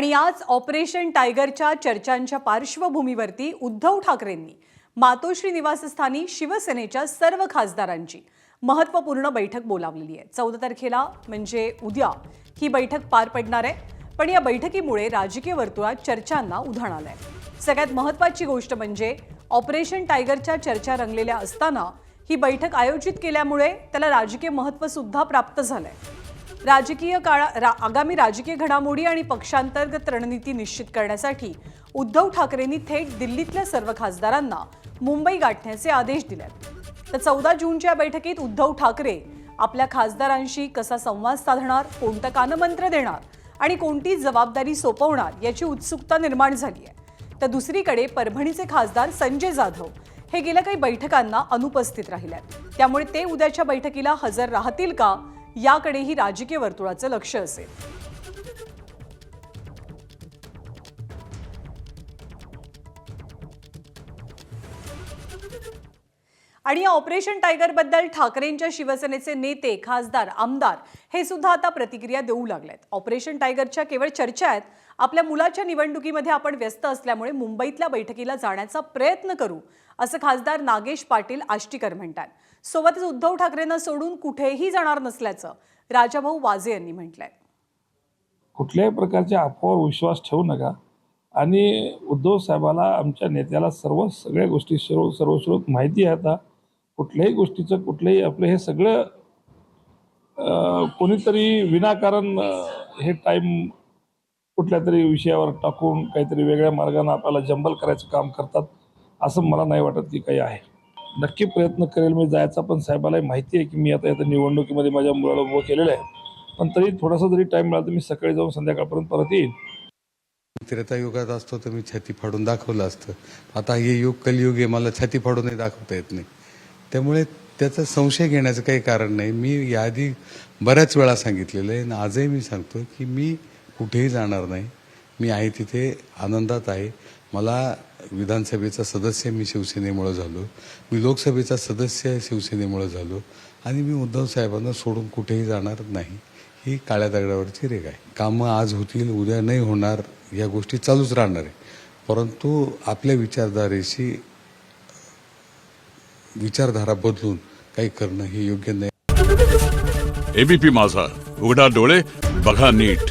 आणि आज ऑपरेशन टायगरच्या चर्चांच्या पार्श्वभूमीवरती उद्धव ठाकरेंनी मातोश्री निवासस्थानी शिवसेनेच्या सर्व खासदारांची महत्त्वपूर्ण बैठक बोलावलेली आहे। 14 तारखेला म्हणजे उद्या ही बैठक पार पडणार आहे। पण या बैठकीमुळे राजकीय वर्तुळात चर्चांना उधाण आलंय। सगळ्यात महत्त्वाची गोष्ट म्हणजे ऑपरेशन टायगरच्या चर्चा रंगलेल्या असताना ही बैठक आयोजित केल्यामुळे त्याला राजकीय महत्त्व सुद्धा प्राप्त झालंय। आगामी राजकीय घडामोडी आणि पक्षांतर्गत रणनीती निश्चित करण्यासाठी उद्धव ठाकरेंनी थेट दिल्लीतल्या सर्व खासदारांना मुंबई गाठण्याचे आदेश दिलेत। तर 14 जूनच्या बैठकीत उद्धव ठाकरे आपल्या खासदारांशी कसा संवाद साधणार, कोणतं कानमंत्र देणार आणि कोणती जबाबदारी सोपवणार याची उत्सुकता निर्माण झाली आहे। तर दुसरीकडे परभणीचे खासदार संजय जाधव हे गेल्या काही बैठकांना अनुपस्थित राहिलेत, त्यामुळे ते उद्याच्या बैठकीला हजर राहतील का याकडेही राजकीय वर्तुळाचं लक्ष असेल। आणि या ऑपरेशन टायगर बद्दल ठाकरेंच्या शिवसेनेचे नेते, खासदार, आमदार हे सुद्धा आता प्रतिक्रिया देऊ लागलेत। ऑपरेशन टायगरच्या केवळ चर्चा आहेत, आपल्या मुलाच्या निवडणुकीमध्ये आपण व्यस्त असल्यामुळे मुंबईतल्या बैठकीला जाण्याचा प्रयत्न करू, असं खासदार नागेश पाटील आष्टीकर म्हणतात। सोबतच उद्धव ठाकरेंना सोडून कुठेही जाणार नसल्याचं राजाभाऊ वाजे यांनी म्हटलंय। कुठल्याही प्रकारच्या अफवावर विश्वास ठेवू नका आणि उद्धव साहेबाला, आमच्या नेत्याला सगळ्या गोष्टी सर्वस्रोत माहिती आहे। आता कुठल्याही गोष्टीचं कुठलंही आपलं हे सगळं कोणीतरी विनाकारण हे टाईम कुठल्या तरी विषयावर टाकून काहीतरी वेगळ्या मार्गाने आपल्याला जंबल करायचं काम करतात, असं मला नाही वाटत की काही आहे। नक्की प्रयत्न करेल मी जायचा, पण साहेबाला माहिती आहे की मी आता निवडणुकीमध्ये माझ्या मुलाला उभं केलेलं आहे, पण तरी थोडासा जरी टाईम मिळाला तर मी सकाळी जाऊन संध्याकाळपर्यंत परत येईल। त्रेतायुगात असतो तर मी छाती फाडून दाखवलं असतं। आता हे युग कलियुग आहे, मला छाती फाडूनही दाखवता येत नाही, त्यामुळे त्याचा संशय घेण्याचं काही कारण नाही। मी याआधी बऱ्याच वेळा सांगितलेलं आहे आणि आजही मी सांगतो की मी कुठेही जाणार नाही। मी आहे तिथे आनंदात आहे। मला विधानसभेचा सदस्य मी शिवसेनेमुळे झालो, मी लोकसभेचा सदस्य शिवसेनेमुळे झालो आणि मी उद्धव साहेबांना सोडून कुठेही जाणार नाही। ही काळ्या दगडावरची रेघ आहे। कामं आज होतील, उद्या नाही होणार, या गोष्टी चालूच राहणार आहे, परंतु आपल्या विचारधारा बदलून काही करणं हे योग्य नाही। एबीपी माझा, उघडा डोळे बघा नीट।